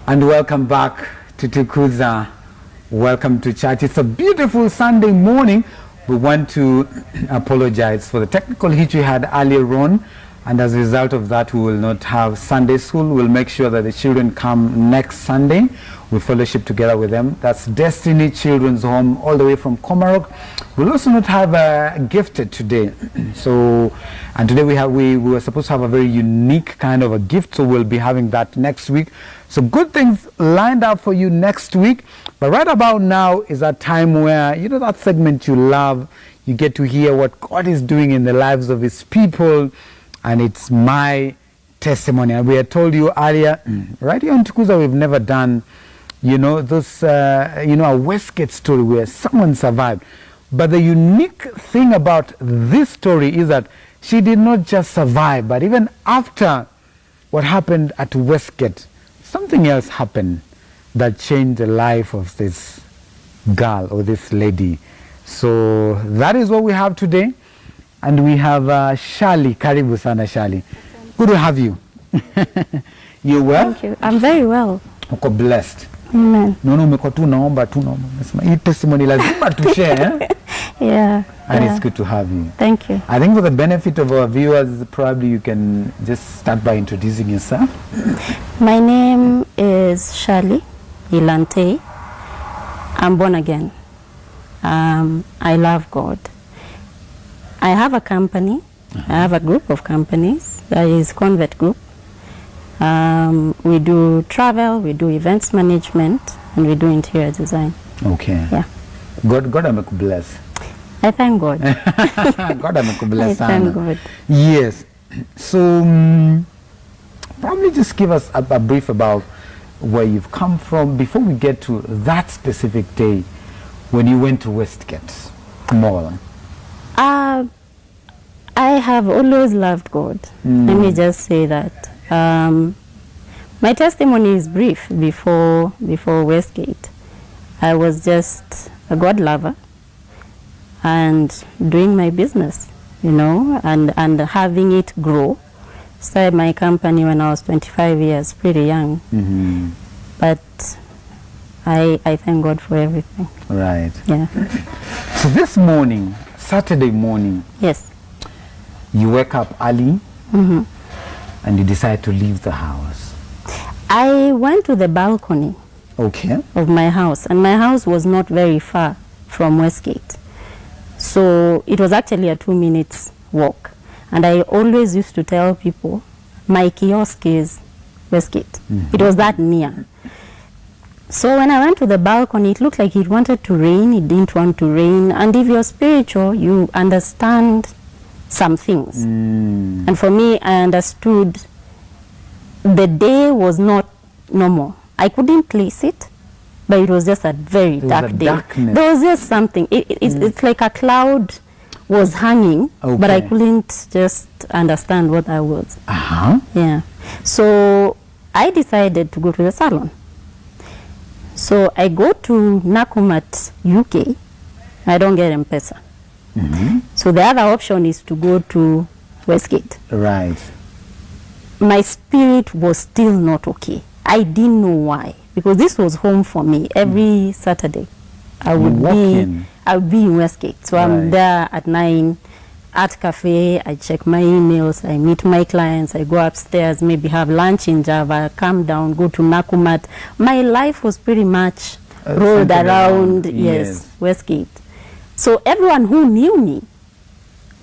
And welcome back to Tukuza. Welcome to church. It's a beautiful Sunday morning. We want to apologize for the technical hitch we had earlier on, and as a result of that we will not have Sunday school. We'll make sure that the children come next Sunday. We fellowship together with them. That's Destiny Children's Home all the way from Komarok. We'll also not have a gifted today. And today we were supposed to have a very unique kind of a gift, so we'll be having that next week. So good things lined up for you next week. But right about now is a time where, you know, that segment you love, you get to hear what God is doing in the lives of his people, and it's my testimony. And we had told you earlier, right here on Tukuza, we've never done, you know, this, a Westgate story where someone survived. But the unique thing about this story is that she did not just survive, but even after what happened at Westgate, something else happened that changed the life of this girl or this lady. So that is what we have today. And we have Shirley. Karibu sana, Shirley. Good to have you. You well? Thank you. I'm very well. Uko blessed. Amen. Umekuwa tu naomba. Hii testimony lazima tu share. Yeah. And it's good to have you. Thank you. I think for the benefit of our viewers, probably you can just start by introducing yourself. My name is Shirley Nailantei. I'm born again. I love God. I have a company. I have a group of companies. That is Convert Group. We do travel, we do events management, and we do interior design. Okay. Yeah. God amekubless. I thank God. God amekubless. I thank God. Yes. So probably just give us a brief about where you've come from before we get to that specific day when you went to Westgate Mall. I have always loved God. Let me just say that. My testimony is brief before Westgate. I was just a God lover and doing my business, you know, and having it grow. Started my company when I was 25 years, pretty young. But I thank God for everything. Right. Yeah. So this morning, Saturday morning, yes, you wake up early and you decide to leave the house. I went to the balcony of my house, and my house was not very far from Westgate. So it was actually a 2 minutes walk. And I always used to tell people, my kiosk is Westgate. It was that near. So when I went to the balcony, it looked like it wanted to rain. It didn't want to rain. And if you're spiritual, you understand some things. And for me, I understood the day was not normal. I couldn't place it, but it was just a very dark day. Darkness. There was just something. It's like a cloud was hanging, but I couldn't just understand what that was. Yeah. So I decided to go to the salon. So I go to Nakumat, UK. I don't get M-Pesa. So the other option is to go to Westgate. Right. My spirit was still not okay. I didn't know why, because this was home for me. Every Saturday, I would be in Westgate. So I'm there at 9 at cafe. I check my emails. I meet my clients. I go upstairs, maybe have lunch in Java, come down, go to Nakumat. My life was pretty much rolled around, Westgate. So everyone who knew me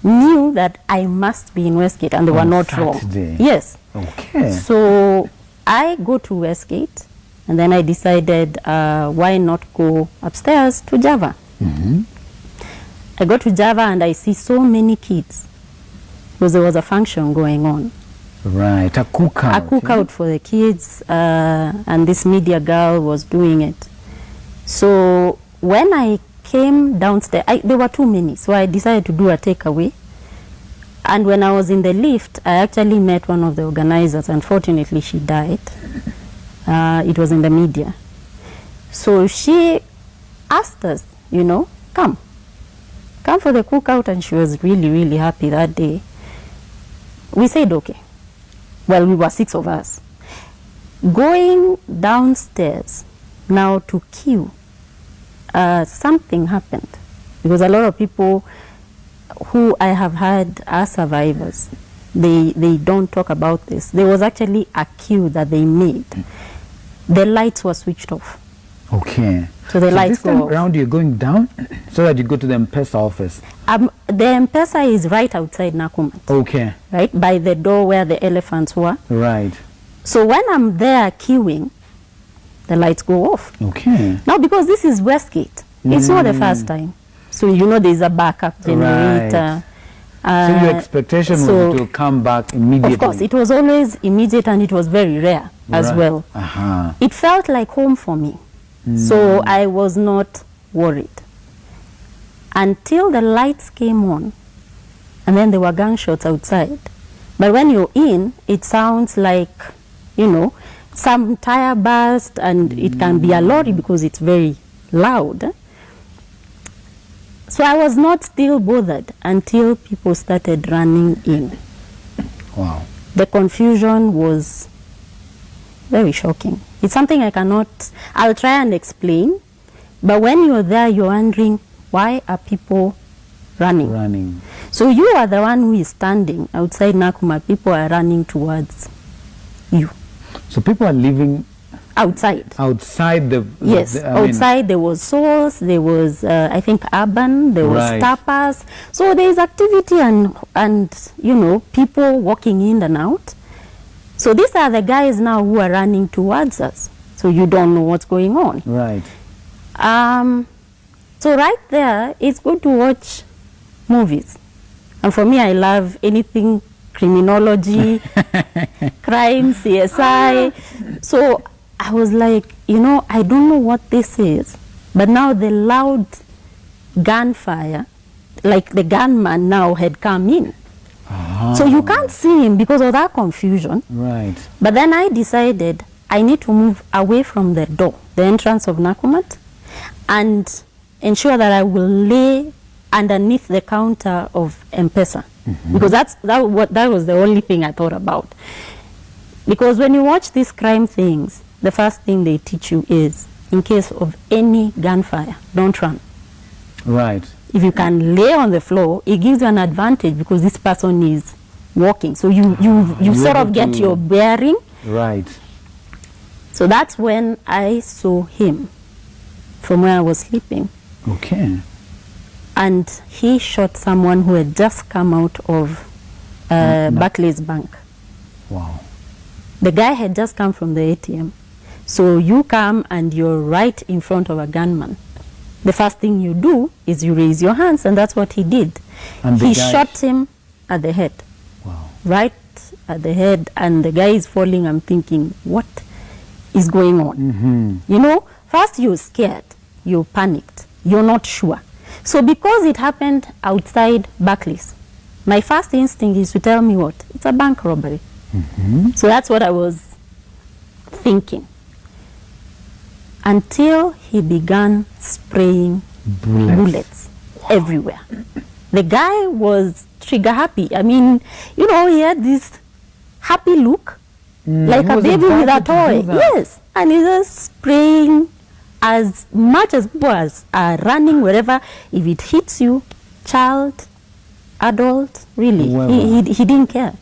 knew that I must be in Westgate, and they were not wrong. Yes. Okay. So I go to Westgate, and then I decided, why not go upstairs to Java? I go to Java, and I see so many kids, because there was a function going on. Right, a cookout. A cookout for the kids, and this media girl was doing it. So when I came downstairs, there were too many, so I decided to do a takeaway. And when I was in the lift, I actually met one of the organizers. Unfortunately, she died. It was in the media. So she asked us, you know, come for the cookout, and she was really, really happy that day. We said, okay. Well, we were 6 of us. Going downstairs now to queue, something happened, because a lot of people who I have had are survivors. They don't talk about this. There was actually a queue that they made. The lights were switched off. Okay. So the lights this time go off. around you're going down so that you go to the M-Pesa office. The M-Pesa is right outside Nakumatt. Okay. Right? By the door where the elephants were. Right. So when I'm there queuing, the lights go off. Okay. Now, because this is Westgate, it's not the first time. So, you know, there's a backup generator. Right. So your expectation was to come back immediately? Of course, it was always immediate, and it was very rare as well. It felt like home for me. So I was not worried. Until the lights came on, and then there were gunshots outside. But when you're in, it sounds like, you know, some tire burst, and it can be a lorry because it's very loud. So I was not still bothered until people started running in. Wow. The confusion was very shocking. It's something I'll try and explain, but when you're there, you're wondering, why are people running? So you are the one who is standing outside Nakumatt. People are running towards you. So people are living outside. Outside the... Yes, outside there was Souls, there was, I think, Urban, there was Tapas. So there is activity and, you know, people walking in and out. So these are the guys now who are running towards us. So you don't know what's going on. Right. So right there, it's good to watch movies. And for me, I love anything criminology, crime, CSI. So I was like, you know, I don't know what this is. But now the loud gunfire, like the gunman now had come in. So you can't see him because of that confusion. Right. But then I decided I need to move away from the door, the entrance of Nakumatt, and ensure that I will lay underneath the counter of M-Pesa. Because that was the only thing I thought about. Because when you watch these crime things, the first thing they teach you is, in case of any gunfire, don't run. Right. If you can lay on the floor, it gives you an advantage because this person is walking. So you sort of get your bearing. Right. So that's when I saw him from where I was sleeping. Okay. And he shot someone who had just come out of Barclays Bank. Wow. The guy had just come from the ATM. So you come and you're right in front of a gunman. The first thing you do is you raise your hands, and that's what he did. And he shot him at the head. Wow. Right at the head, and the guy is falling. I'm thinking, what is going on? You know, first you're scared, you're panicked, you're not sure. So because it happened outside Barclays, my first instinct is to tell me what? It's a bank robbery. So that's what I was thinking. Until he began spraying bullets everywhere. The guy was trigger happy. I mean, you know, he had this happy look, like a baby with a toy. Yes, and he was spraying as much as people are running wherever. If it hits you, child, adult, really, he didn't care.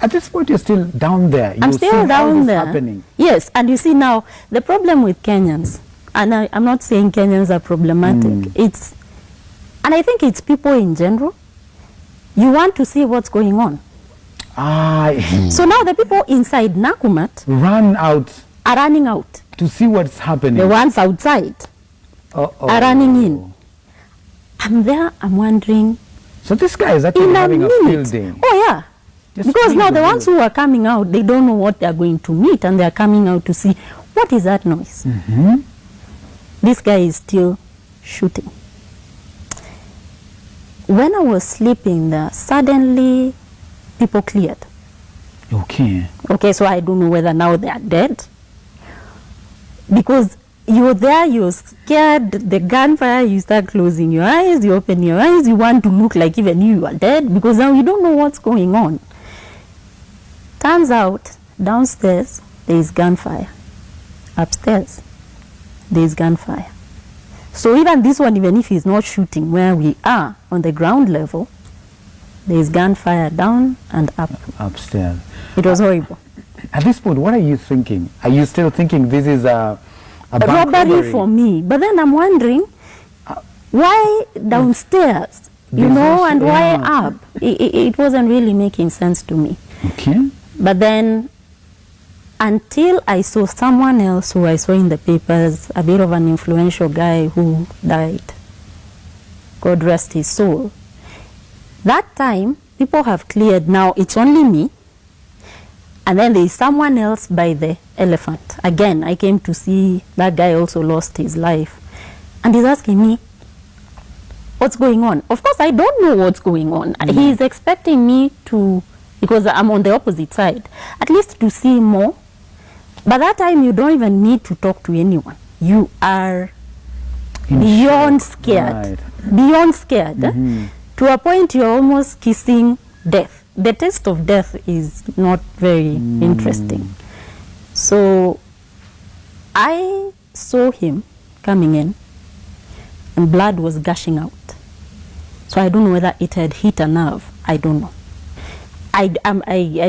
At this point, you're still down there. I'm still down there. Happening. Yes, and you see now, the problem with Kenyans, and I'm not saying Kenyans are problematic, and I think it's people in general, you want to see what's going on. So now the people inside Nakumatt are running out. To see what's happening. The ones outside are running in. I'm there, I'm wondering. So this guy is actually having a field day. Oh yeah. Because now the ones who are coming out, they don't know what they are going to meet, and they are coming out to see, what is that noise? This guy is still shooting. When I was sleeping there, suddenly people cleared. Okay. Okay, so I don't know whether now they are dead. Because you're there, you're scared, the gunfire, you start closing your eyes, you open your eyes, you want to look like even you are dead, because now you don't know what's going on. Turns out, downstairs, there is gunfire. Upstairs, there is gunfire. So even this one, even if he's not shooting where we are on the ground level, there is gunfire down and up. Upstairs. It was horrible. At this point, what are you thinking? Are you still thinking this is a bank robbery for me? But then I'm wondering, why downstairs, you know, and why up? It wasn't really making sense to me. Okay. But then, until I saw someone else who I saw in the papers, a bit of an influential guy who died, God rest his soul. That time, people have cleared. Now it's only me. And then there is someone else by the elephant. Again, I came to see that guy also lost his life. And he's asking me, what's going on? Of course, I don't know what's going on. He's expecting me to, because I'm on the opposite side, at least to see more. By that time, you don't even need to talk to anyone. You are beyond scared. Right. Beyond scared. To a point, you're almost kissing death. The taste of death is not very interesting. So I saw him coming in and blood was gushing out. So I don't know whether it had hit a nerve. I don't know. I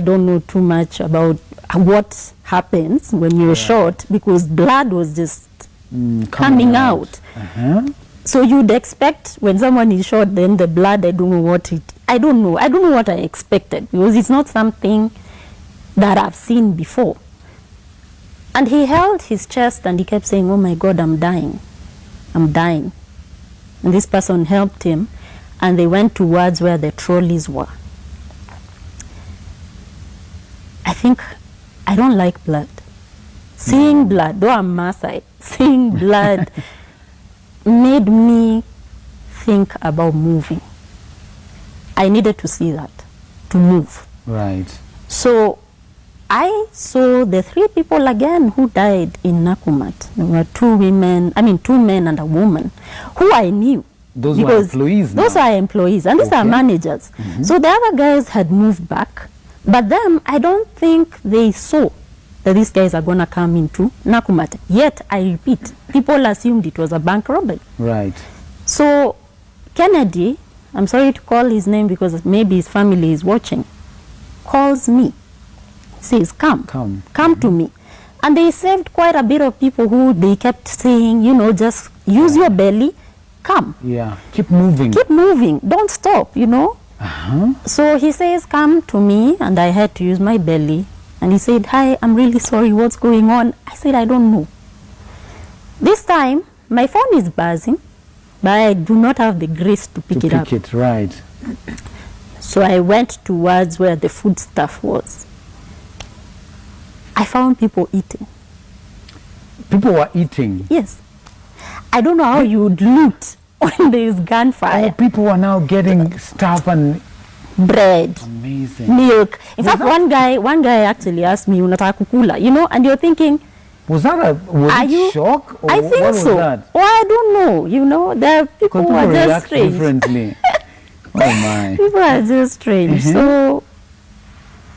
don't know too much about what happens when you're shot, because blood was just coming out. So you'd expect when someone is shot, then the blood, I don't know what I expected, because it's not something that I've seen before. And he held his chest and he kept saying, oh my God, I'm dying. I'm dying. And this person helped him, and they went towards where the trolleys were. I don't like blood. Seeing blood, though I'm Maasai, seeing blood made me think about moving. I needed to see that, to move. Right. So I saw the 3 people again who died in Nakumat. There were 2 men and a woman who I knew. Those were employees now? Those are employees, and these are managers. So the other guys had moved back, but them, I don't think they saw that these guys are going to come into Nakumat. Yet, I repeat, people assumed it was a bank robbery. Right. So Kennedy, I'm sorry to call his name because maybe his family is watching, calls me, says, come to me. And they saved quite a bit of people who they kept saying, you know, just use your belly, come. Yeah, keep moving. Keep moving, don't stop, you know. So he says, come to me, and I had to use my belly. And he said, hi, I'm really sorry, what's going on? I said, I don't know. This time, my phone is buzzing, but I do not have the grace to pick it up. Right. So I went towards where the food stuff was. I found people eating. People were eating? Yes. I don't know how you would loot when there is gunfire. Oh, people were now getting stuff and bread, amazing, milk. In fact, one guy actually asked me, "Unataka kukula?" You know, and you're thinking, was it shock? Or I think what so. Was that? Oh, I don't know. You know, there are people who are just strange. Differently. Oh my. People are just strange. So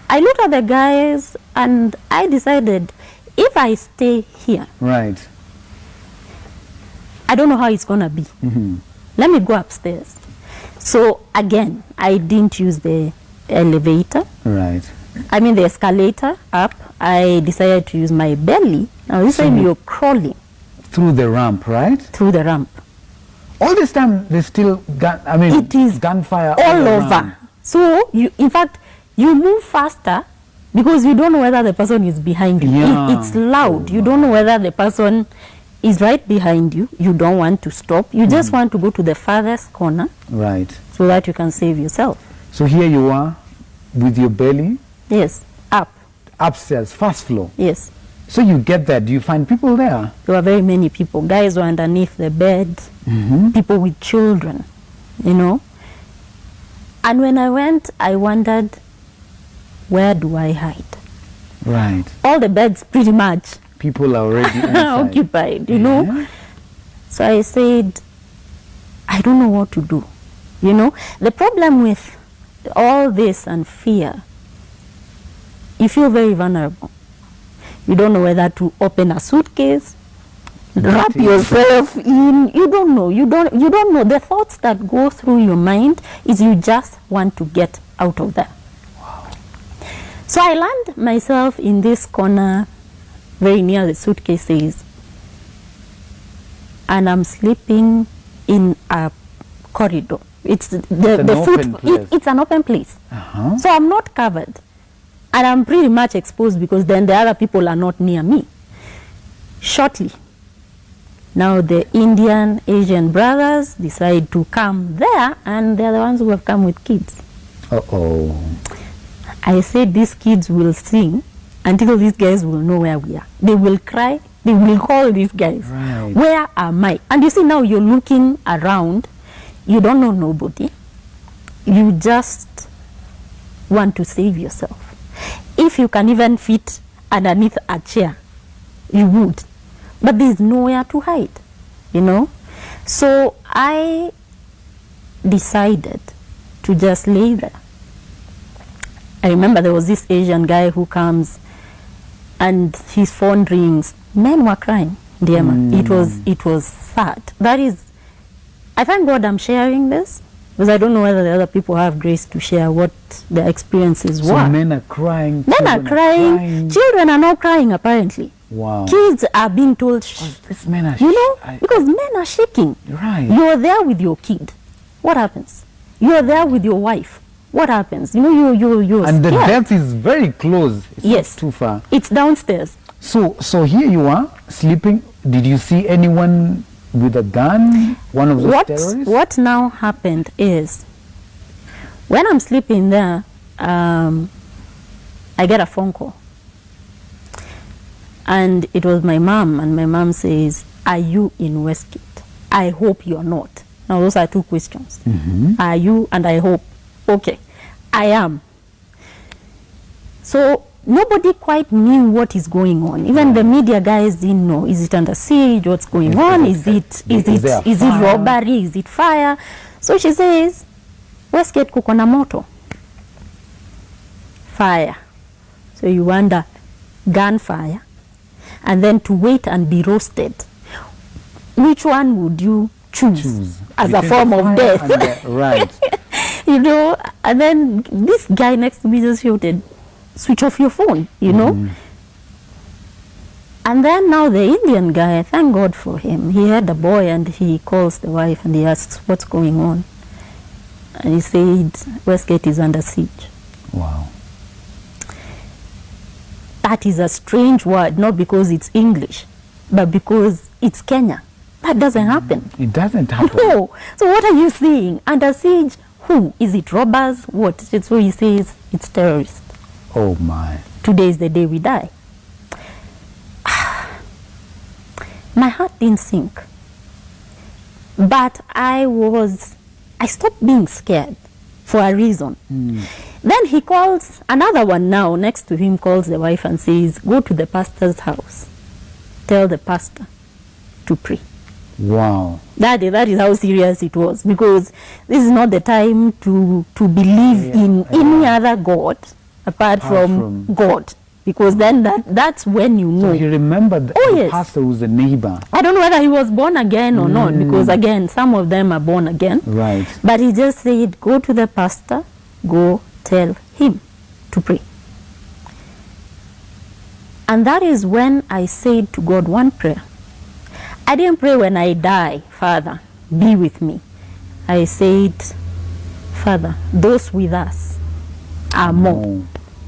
I looked at the guys and I decided, if I stay here, right, I don't know how it's gonna be. Let me go upstairs. So again, I didn't use the elevator. Right. I mean the escalator up. I decided to use my belly. Now this time you're crawling. Through the ramp, right? Through the ramp. All this time there's still it is gunfire all over. So in fact, you move faster because you don't know whether the person is behind you. Yeah. It's loud. You don't know whether the person is right behind you. You don't want to stop. You just want to go to the farthest corner. Right. So that you can save yourself. So here you are with your belly. Yes. Up. Upstairs, first floor. Yes. So you get there. Do you find people there? There were very many people. Guys were underneath the bed. People with children, you know. And when I went, I wondered, where do I hide? Right. All the beds pretty much. People are already occupied, you know. So I said, I don't know what to do. You know, the problem with all this and fear, you feel very vulnerable. You don't know whether to open a suitcase, wrap yourself in. You don't know. You don't know. The thoughts that go through your mind is you just want to get out of there. Wow. So I land myself in this corner very near the suitcases, and I'm sleeping in a corridor. It's it's an open place. So I'm not covered, and I'm pretty much exposed because then the other people are not near me. Shortly, now the Indian Asian brothers decide to come there, and they're the ones who have come with kids. I said these kids will sing until these guys will know where we are. They will cry, they will call these guys. Right. Where am I? And you see, now you're looking around, you don't know nobody. You just want to save yourself. If you can even fit underneath a chair, you would. But there's nowhere to hide, you know. So I decided to just lay there. I remember there was this Asian guy who comes and his phone rings. Men were crying, dear man. It was sad. That is, I thank God I'm sharing this, because I don't know whether the other people have grace to share what their experiences were. So men are crying. Men are crying. Children are not crying, apparently. Wow. Kids are being told, shh. These men are, you know, because men are shaking. Right. You're there with your kid. What happens? You're there with your wife. What happens? You know, you're and scared. the death is very close. It's yes. not too far. It's downstairs. So here you are sleeping. Did you see anyone with a gun? One of those terrorists? What now happened is, when I'm sleeping there, I get a phone call. And it was my mom, and my mom says, "Are you in Westgate?" I hope you're not. Now those are two questions. Are you and I hope. Okay, I am. So nobody quite knew what is going on. Even the media guys didn't know. Is it under siege? What's going on? Is it robbery? Is it fire? So she says, Westgate kuko na moto. Fire. So you wonder, gunfire, and then to wait and be roasted. Which one would you choose as a form of death? Right. You know, and then this guy next to me just shouted, "Switch off your phone," you know. And then now the Indian guy, thank God for him, he had a boy, and he calls the wife and he asks, "What's going on?" And he said, "Westgate is under siege." Wow. That is a strange word, not because it's English, but because it's Kenya. That doesn't happen. It doesn't happen. No. So what are you saying? Under siege? Who? Is it robbers? What? So he says it's terrorists. Oh my. Today is the day we die. My heart didn't sink. But I stopped being scared for a reason. Then he calls, another one now next to him calls the wife and says, "Go to the pastor's house. Tell the pastor to pray." Wow. That is how serious it was, because this is not the time to believe in any other God apart from God, because then that's when you know. So he remembered the pastor was a neighbor. I don't know whether he was born again or not, because again, some of them are born again. Right. But he just said, "Go to the pastor, go tell him to pray." And that is when I said to God one prayer. I didn't pray, "When I die, Father, be with me." I said, "Father, those with us are more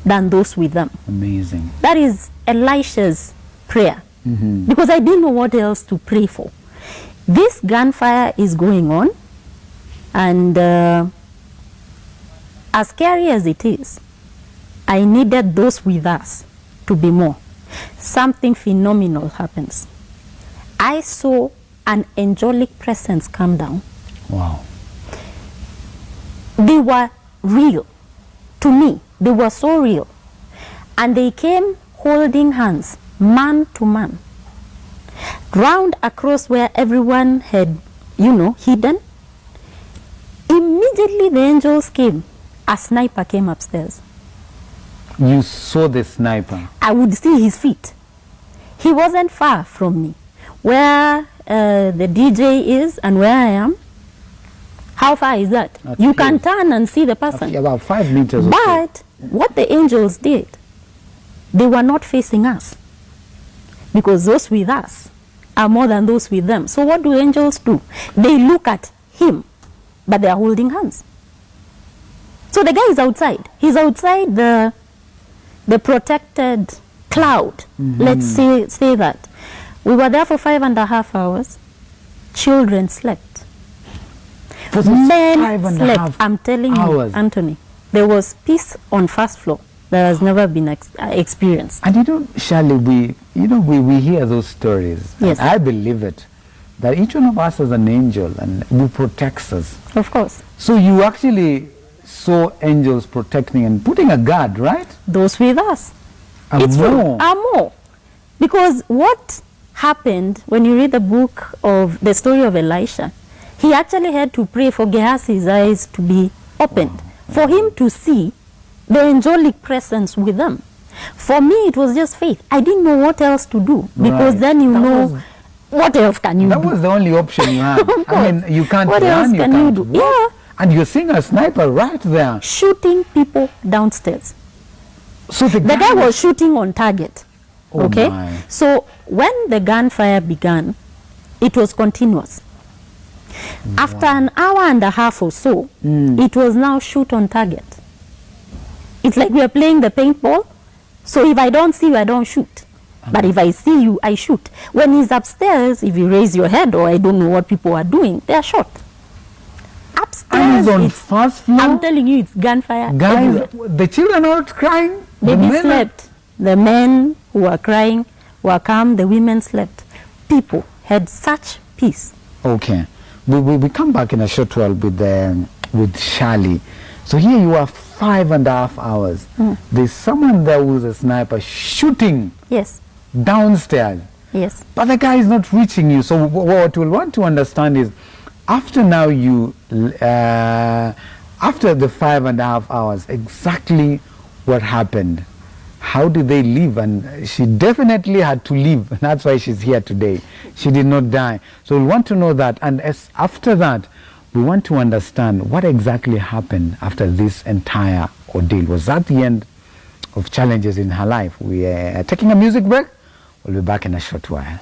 than those with them." Amazing. That is Elisha's prayer, because I didn't know what else to pray for. This gunfire is going on, and as scary as it is, I needed those with us to be more. Something phenomenal happens. I saw an angelic presence come down. Wow. They were real to me. They were so real. And they came holding hands, man to man, round across where everyone had, hidden. Immediately the angels came. A sniper came upstairs. You saw the sniper? I would see his feet. He wasn't far from me. Where the DJ is and where I am, how far is that? That's you close. can turn and see the person. About 5 meters or so. But what the angels did, they were not facing us. Because those with us are more than those with them. So what do angels do? They look at him, but they are holding hands. So the guy is outside. He's outside the protected cloud. Let's say that. We were there for 5.5 hours. Children slept. For Men 5.5 slept. I'm telling hours. you, Anthony, there was peace on first floor that has never been experienced. And you know, Shirley, we hear those stories. Yes. And I believe it, that each one of us is an angel and who protects us. Of course. So you actually saw angels protecting and putting a guard, right? Those with us. It's more. More. Because what happened when you read the book of the story of Elisha, he actually had to pray for Gehazi's eyes to be opened, for him to see the angelic presence with them. For me, it was just faith. I didn't know what else to do, because Right. then you know, what else can you do? That was the only option you had. I mean, you can't What run, else you can can't you do? walk. Yeah. And you're seeing a sniper right there. Shooting people downstairs. So the The guy was shooting on target. Oh Okay? my. So when the gunfire began, it was continuous. After an hour and a half or so, it was now shoot on target. It's like we are playing the paintball. So if I don't see you, I don't shoot. But if I see you, I shoot. When he's upstairs, if you raise your head, or I don't know what people are doing, they are shot. Upstairs, And he's on it's- first floor. I'm telling you, it's gunfire Guys, everywhere. the children are not crying. The Baby men are- slept. The men who were crying were calm. The women slept. People had such peace. Okay. We come back in a short while with Shirley. So here you are 5.5 hours. There's someone there who's a sniper shooting Yes, downstairs. yes. But the guy is not reaching you. So what we'll want to understand is, after now after the 5.5 hours, exactly what happened? How did they leave? And she definitely had to leave. That's why she's here today. She did not die. So we want to know that. And after that, we want to understand what exactly happened after this entire ordeal. Was that the end of challenges in her life? We are taking a music break. We'll be back in a short while.